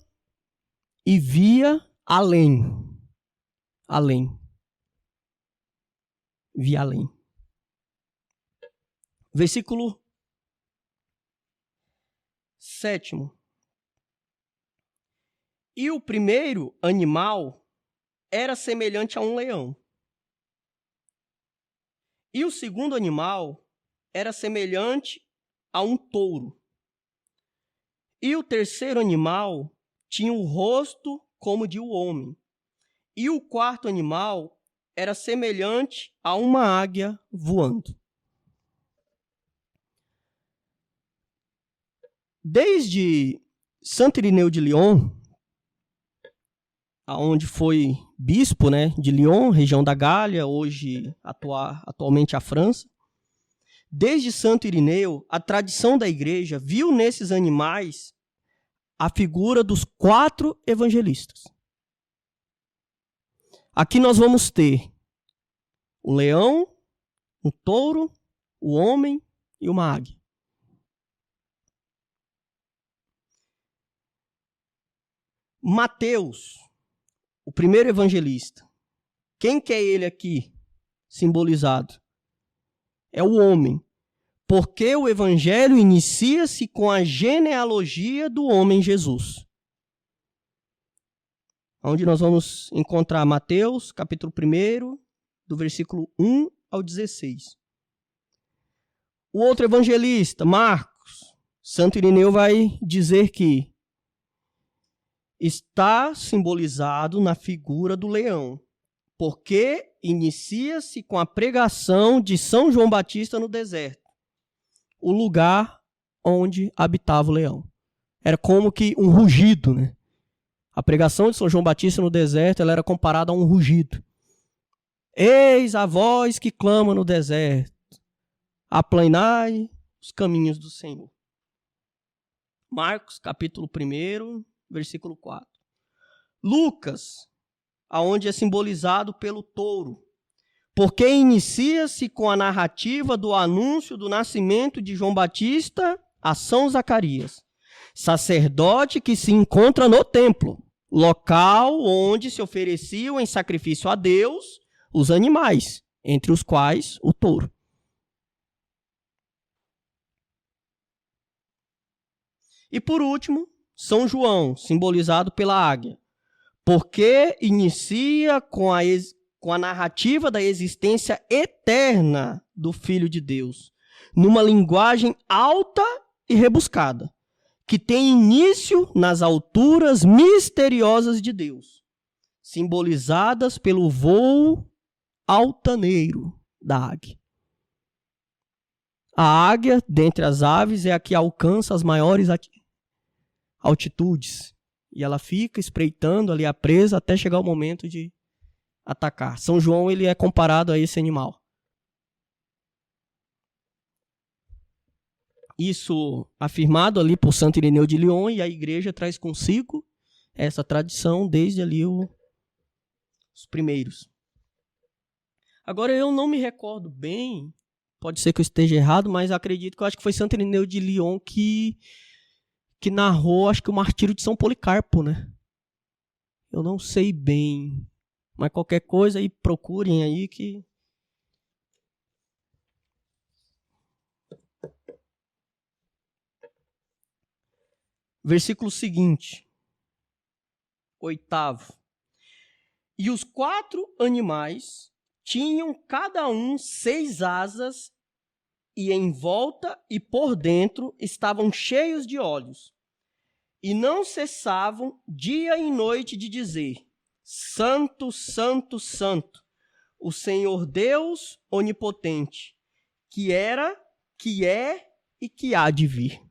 e via além. Além. Via além. Versículo 7. E o primeiro animal era semelhante a um leão. E o segundo animal era semelhante a um touro. E o terceiro animal tinha o rosto como de um homem. E o quarto animal era semelhante a uma águia voando. desde Santo Irineu de Lyon, aonde foi bispo, né, de Lyon, região da Gália, hoje atualmente a França. Desde Santo Irineu, a tradição da igreja viu nesses animais a figura dos 4 evangelistas. Aqui nós vamos ter o leão, um touro, o homem e uma águia. Mateus, o primeiro evangelista. Quem que é ele aqui simbolizado? É o homem. Porque o evangelho inicia-se com a genealogia do homem Jesus. Onde nós vamos encontrar Mateus, capítulo 1, do versículo 1 ao 16. O outro evangelista, Marcos, Santo Irineu vai dizer que está simbolizado na figura do leão, porque inicia-se com a pregação de São João Batista no deserto, o lugar onde habitava o leão. Era como que um rugido, né? A pregação de São João Batista no deserto, ela era comparada a um rugido. Eis a voz que clama no deserto, aplanai os caminhos do Senhor. Marcos, capítulo 1, versículo 4. Lucas, aonde é simbolizado pelo touro, porque inicia-se com a narrativa do anúncio do nascimento de João Batista a São Zacarias, sacerdote que se encontra no templo, local onde se ofereciam em sacrifício a Deus os animais, entre os quais o touro. E por último, São João, simbolizado pela águia, porque inicia com a narrativa da existência eterna do Filho de Deus, numa linguagem alta e rebuscada, que tem início nas alturas misteriosas de Deus, simbolizadas pelo voo altaneiro da águia. A águia, dentre as aves, é a que alcança as maiores altitudes, e ela fica espreitando ali a presa até chegar o momento de atacar. São João, ele é comparado a esse animal. Isso afirmado ali por Santo Irineu de Lyon, e a igreja traz consigo essa tradição desde ali os primeiros. Agora eu não me recordo bem, pode ser que eu esteja errado, mas acredito que eu acho que foi Santo Irineu de Lyon que narrou, acho que o martírio de São Policarpo, né? Eu não sei bem, mas qualquer coisa aí procurem aí que... Versículo seguinte, 8º. E os 4 animais tinham cada um 6 asas, e em volta e por dentro estavam cheios de olhos. E não cessavam dia e noite de dizer: Santo, Santo, Santo, o Senhor Deus onipotente, que era, que é e que há de vir.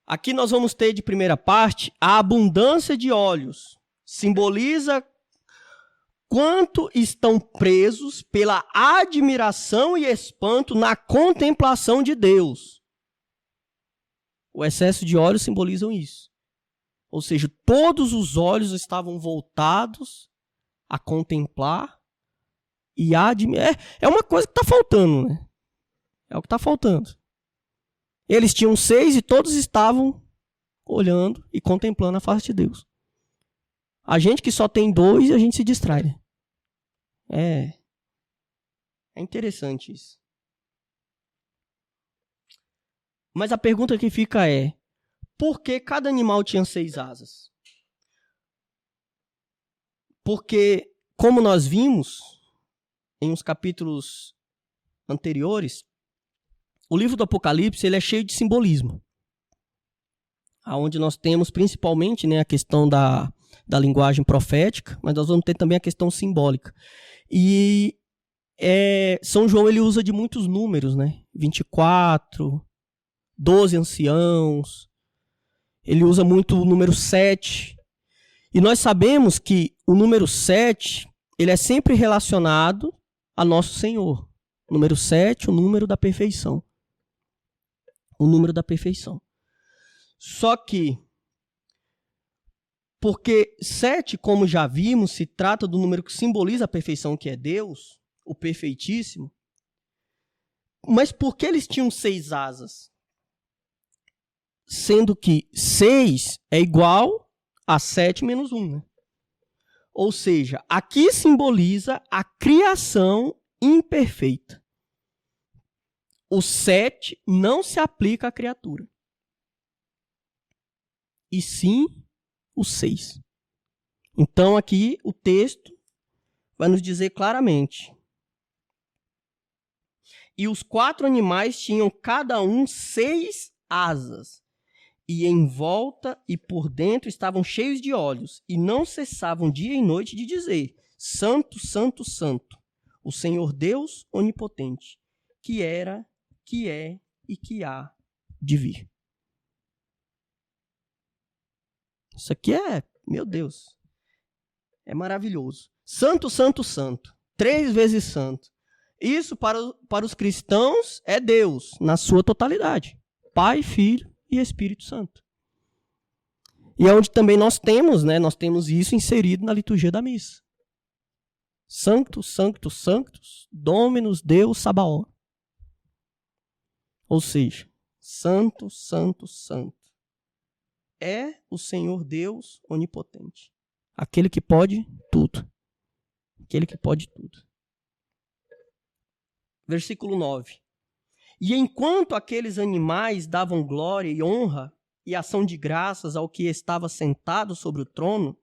Aqui nós vamos ter de primeira parte a abundância de olhos. Simboliza quanto estão presos pela admiração e espanto na contemplação de Deus. O excesso de olhos simbolizam isso. Ou seja, todos os olhos estavam voltados a contemplar e a admirar. É uma coisa que está faltando, né? É o que está faltando. Eles tinham 6 e todos estavam olhando e contemplando a face de Deus. A gente que só tem 2, a gente se distrai, né? É interessante isso. Mas a pergunta que fica é: por que cada animal tinha 6 asas? Porque, como nós vimos em uns capítulos anteriores, o livro do Apocalipse ele é cheio de simbolismo. Onde nós temos principalmente, né, a questão da linguagem profética, mas nós vamos ter também a questão simbólica. E São João ele usa de muitos números, né? 24, 12 anciãos. Ele usa muito o número 7. E nós sabemos que o número 7, ele é sempre relacionado a nosso Senhor. O número 7, o número da perfeição. O número da perfeição. Só que, porque 7, como já vimos, se trata do número que simboliza a perfeição, que é Deus, o perfeitíssimo. Mas por que eles tinham 6 asas? Sendo que 6 é igual a 7 menos 1. Né? Ou seja, aqui simboliza a criação imperfeita. O 7 não se aplica à criatura. E sim o 6. Então aqui o texto vai nos dizer claramente. E os 4 animais tinham cada um 6 asas. E em volta e por dentro estavam cheios de olhos, e não cessavam dia e noite de dizer: Santo, Santo, Santo, o Senhor Deus onipotente, que era, que é e que há de vir. Isso aqui é, meu Deus, é maravilhoso. Santo, Santo, Santo, 3 vezes santo. Isso para os cristãos é Deus na sua totalidade. Pai, Filho e Espírito Santo. E é onde também nós temos, né? Nós temos isso inserido na liturgia da missa. Sanctus, Sanctus, Sanctus, Dominus Deus Sabaoth. Ou seja, Santo, Santo, Santo. É o Senhor Deus onipotente. Aquele que pode tudo. Aquele que pode tudo. Versículo 9. E enquanto aqueles animais davam glória e honra e ação de graças ao que estava sentado sobre o trono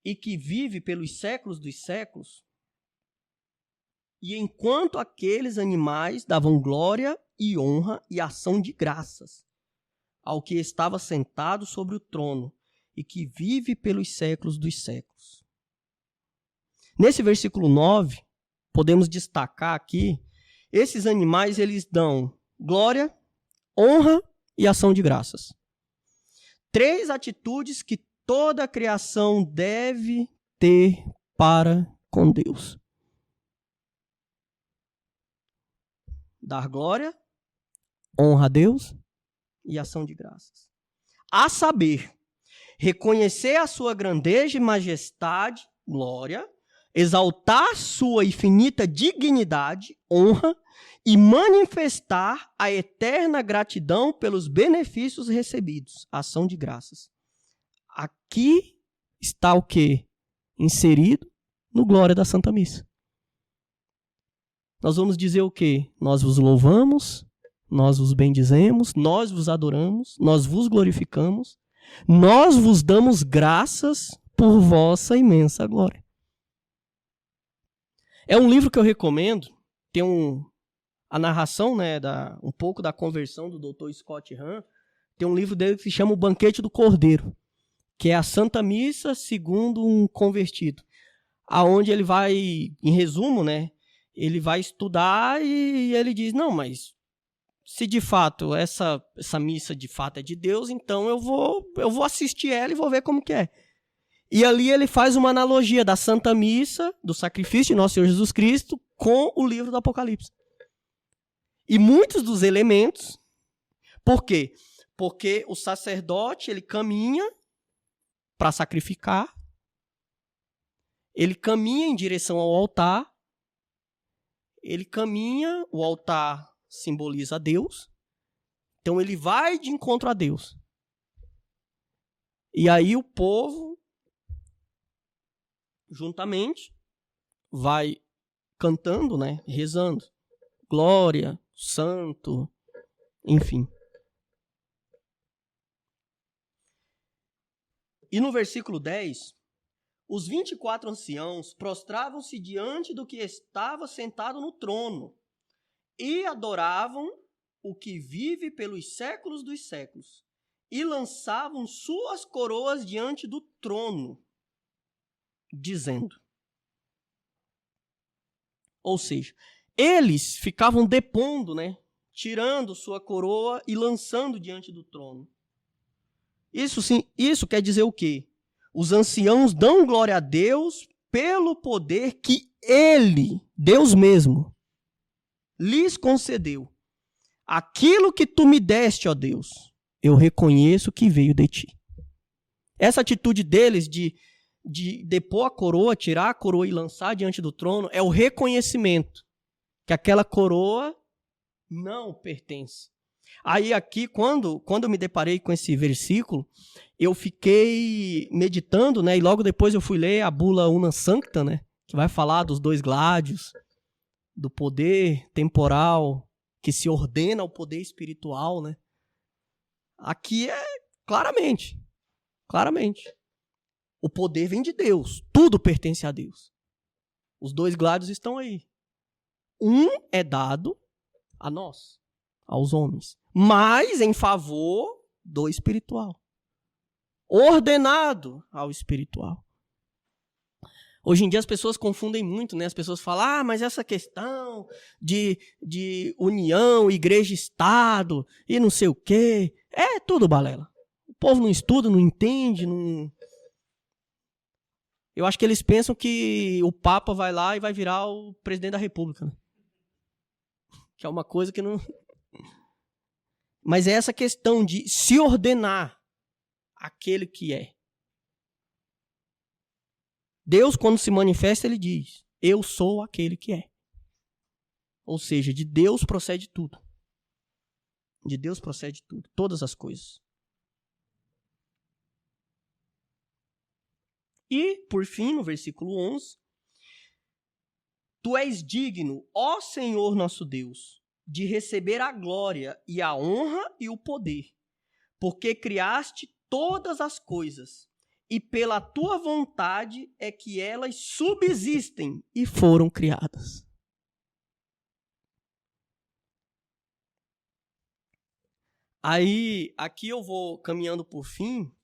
e que vive pelos séculos dos séculos, e enquanto aqueles animais davam glória e honra e ação de graças ao que estava sentado sobre o trono e que vive pelos séculos dos séculos. Nesse versículo 9, podemos destacar aqui, esses animais eles dão glória, honra e ação de graças. 3 atitudes que toda a criação deve ter para com Deus. Dar glória, honra a Deus e ação de graças. A saber, reconhecer a sua grandeza e majestade, glória, exaltar sua infinita dignidade, honra, e manifestar a eterna gratidão pelos benefícios recebidos, ação de graças. Aqui está o quê? Inserido no glória da Santa Missa. Nós vamos dizer o quê? Nós vos louvamos, nós vos bendizemos, nós vos adoramos, nós vos glorificamos, nós vos damos graças por vossa imensa glória. É um livro que eu recomendo, tem a narração, né, um pouco da conversão do Dr. Scott Hahn. Tem um livro dele que se chama O Banquete do Cordeiro, que é a Santa Missa segundo um convertido, aonde ele vai, em resumo, né, ele vai estudar e ele diz, não, mas se de fato essa missa de fato é de Deus, então eu vou assistir ela e vou ver como que é. E ali ele faz uma analogia da Santa Missa, do sacrifício de Nosso Senhor Jesus Cristo, com o livro do Apocalipse. E muitos dos elementos, por quê? Porque o sacerdote, ele caminha para sacrificar, ele caminha em direção ao altar, ele caminha, o altar simboliza Deus, então ele vai de encontro a Deus. E aí o povo, juntamente, vai cantando, né, rezando, glória, santo, enfim. E no versículo 10, os 24 anciãos prostravam-se diante do que estava sentado no trono e adoravam o que vive pelos séculos dos séculos e lançavam suas coroas diante do trono, dizendo. Ou seja, eles ficavam depondo, né, tirando sua coroa e lançando diante do trono. Isso quer dizer o quê? Os anciãos dão glória a Deus pelo poder que Ele, Deus mesmo, lhes concedeu. Aquilo que tu me deste, ó Deus, eu reconheço que veio de ti. Essa atitude deles de depor a coroa, tirar a coroa e lançar diante do trono é o reconhecimento que aquela coroa não pertence. Aí aqui, quando eu me deparei com esse versículo, eu fiquei meditando, né? E logo depois eu fui ler a bula Una Sancta, né? Que vai falar dos dois gládios, do poder temporal que se ordena ao poder espiritual, né? Aqui é claramente. O poder vem de Deus. Tudo pertence a Deus. Os dois gládios estão aí. Um é dado a nós, aos homens, mas em favor do espiritual. Ordenado ao espiritual. Hoje em dia as pessoas confundem muito, né? As pessoas falam, mas essa questão de união, igreja, Estado e não sei o quê, é tudo balela. O povo não estuda, não entende, não... Eu acho que eles pensam que o Papa vai lá e vai virar o presidente da República, né? Que é uma coisa que não... Mas é essa questão de se ordenar aquele que é. Deus, quando se manifesta, ele diz, eu sou aquele que é. Ou seja, de Deus procede tudo. De Deus procede tudo, todas as coisas. E, por fim, no versículo 11, tu és digno, ó Senhor nosso Deus, de receber a glória e a honra e o poder, porque criaste todas as coisas, e pela tua vontade é que elas subsistem e foram criadas. Aí, aqui eu vou caminhando por fim,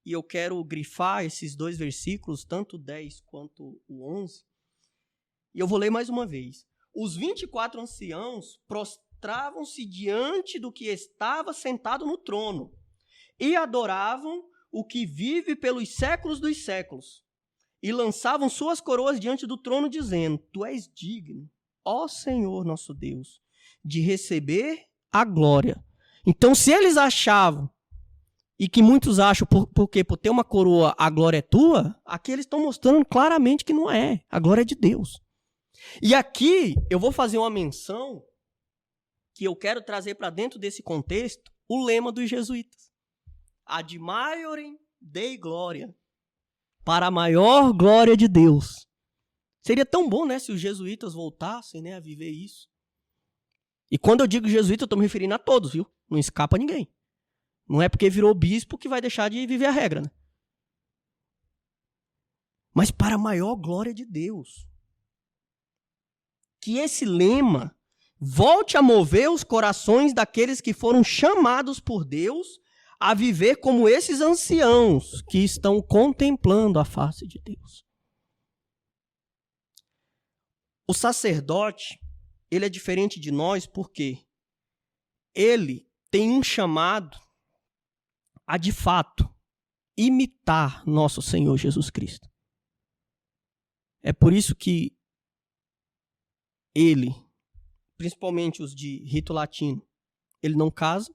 e eu quero grifar esses dois versículos, tanto o 10 quanto o 11, e eu vou ler mais uma vez. Os 24 anciãos prostravam-se diante do que estava sentado no trono, e adoravam o que vive pelos séculos dos séculos, e lançavam suas coroas diante do trono, dizendo, tu és digno, ó Senhor nosso Deus, de receber a glória. Então, se eles achavam, e que muitos acham, porque por ter uma coroa a glória é tua, aqui eles estão mostrando claramente que não é, a glória é de Deus. E aqui eu vou fazer uma menção que eu quero trazer para dentro desse contexto o lema dos jesuítas. Ad maiorem Dei glória, para a maior glória de Deus. Seria tão bom, né, se os jesuítas voltassem, né, a viver isso. E quando eu digo jesuíta, eu estou me referindo a todos, viu? Não escapa ninguém. Não é porque virou bispo que vai deixar de viver a regra, né? Mas para a maior glória de Deus. Que esse lema volte a mover os corações daqueles que foram chamados por Deus a viver como esses anciãos que estão contemplando a face de Deus. O sacerdote, ele é diferente de nós porque ele tem um chamado a, de fato, imitar nosso Senhor Jesus Cristo. É por isso que ele, principalmente os de rito latino, ele não casa,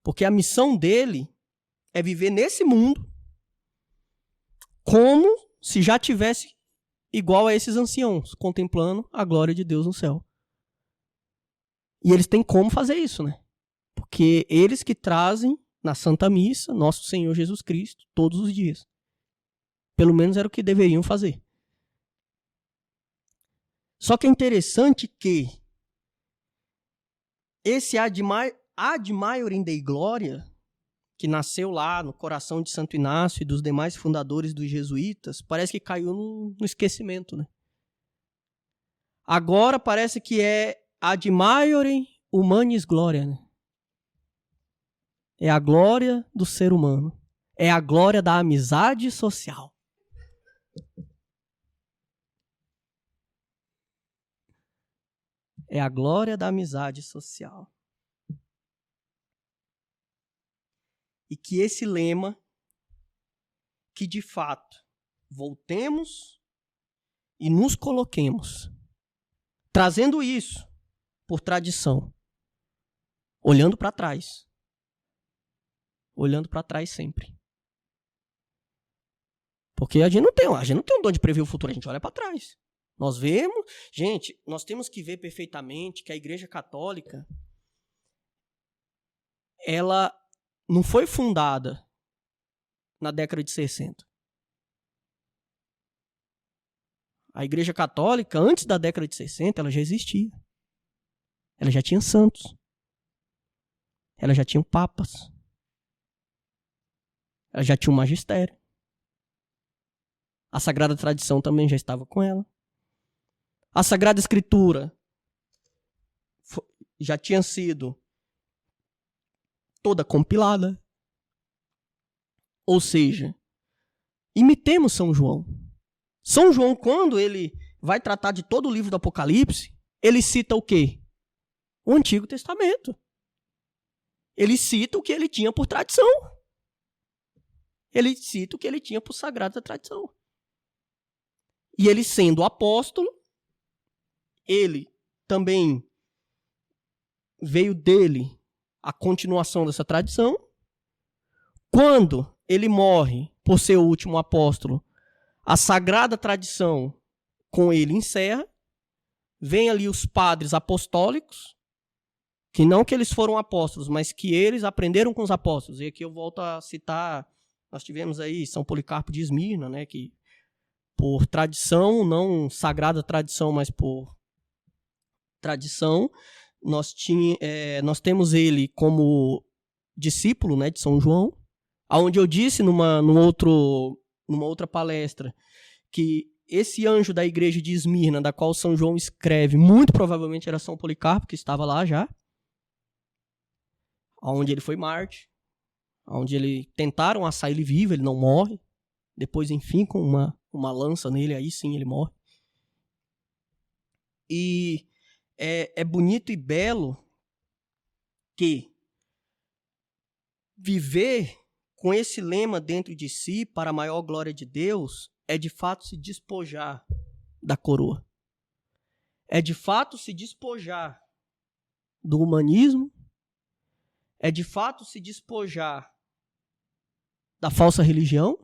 porque a missão dele é viver nesse mundo como se já tivesse igual a esses anciãos, contemplando a glória de Deus no céu. E eles têm como fazer isso, né? Porque eles que trazem na Santa Missa nosso Senhor Jesus Cristo todos os dias. Pelo menos era o que deveriam fazer. Só que é interessante que esse ad maiorem Dei glória, que nasceu lá no coração de Santo Inácio e dos demais fundadores dos jesuítas, parece que caiu no esquecimento, né? Agora parece que é ad maiorem humanis gloria, né? É a glória do ser humano. É a glória da amizade social. é a glória da amizade social. E que esse lema, que de fato voltemos e nos coloquemos, trazendo isso por tradição, olhando para trás. Olhando para trás sempre. Porque a gente não tem um dom de prever o futuro, a gente olha para trás. Nós vemos, gente, nós temos que ver perfeitamente que a Igreja Católica, ela não foi fundada na década de 60. A Igreja Católica, antes da década de 60, ela já existia. Ela já tinha santos. Ela já tinha papas. Ela já tinha um magistério. A Sagrada Tradição também já estava com ela. A Sagrada Escritura já tinha sido toda compilada. Ou seja, imitemos São João. São João, quando ele vai tratar de todo o livro do Apocalipse, ele cita o quê? O Antigo Testamento. Ele cita o que ele tinha por tradição. Ele cita o que ele tinha por sagrada tradição. E ele, sendo apóstolo, ele também veio dele a continuação dessa tradição. Quando ele morre por ser o último apóstolo, a sagrada tradição com ele encerra. Vem ali os padres apostólicos, que não que eles foram apóstolos, mas que eles aprenderam com os apóstolos. E aqui eu volto a citar, nós tivemos aí São Policarpo de Esmirna, né, que por tradição, não sagrada tradição, mas por tradição, nós temos ele como discípulo, né, de São João, onde eu disse numa outra palestra que esse anjo da igreja de Esmirna, da qual São João escreve, muito provavelmente era São Policarpo, que estava lá já, onde ele foi mártir, onde ele tentaram assar ele vivo, ele não morre, depois, enfim, com uma lança nele, aí sim ele morre. E é bonito e belo que viver com esse lema dentro de si, para a maior glória de Deus, é de fato se despojar da coroa. É de fato se despojar do humanismo, é de fato se despojar da falsa religião,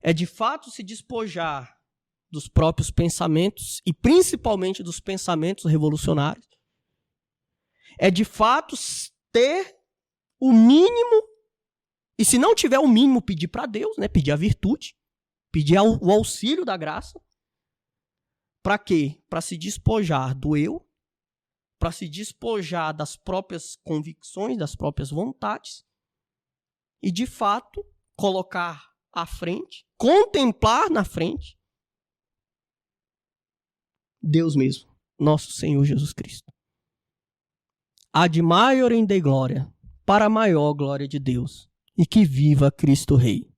é de fato se despojar dos próprios pensamentos e principalmente dos pensamentos revolucionários. É de fato ter o mínimo, e se não tiver o mínimo, pedir para Deus, né? Pedir a virtude, pedir o auxílio da graça. Para quê? Para se despojar do eu, para se despojar das próprias convicções, das próprias vontades, e de fato colocar à frente, contemplar na frente Deus mesmo, nosso Senhor Jesus Cristo. Ad maiorem Dei glória, para a maior glória de Deus, e que viva Cristo Rei.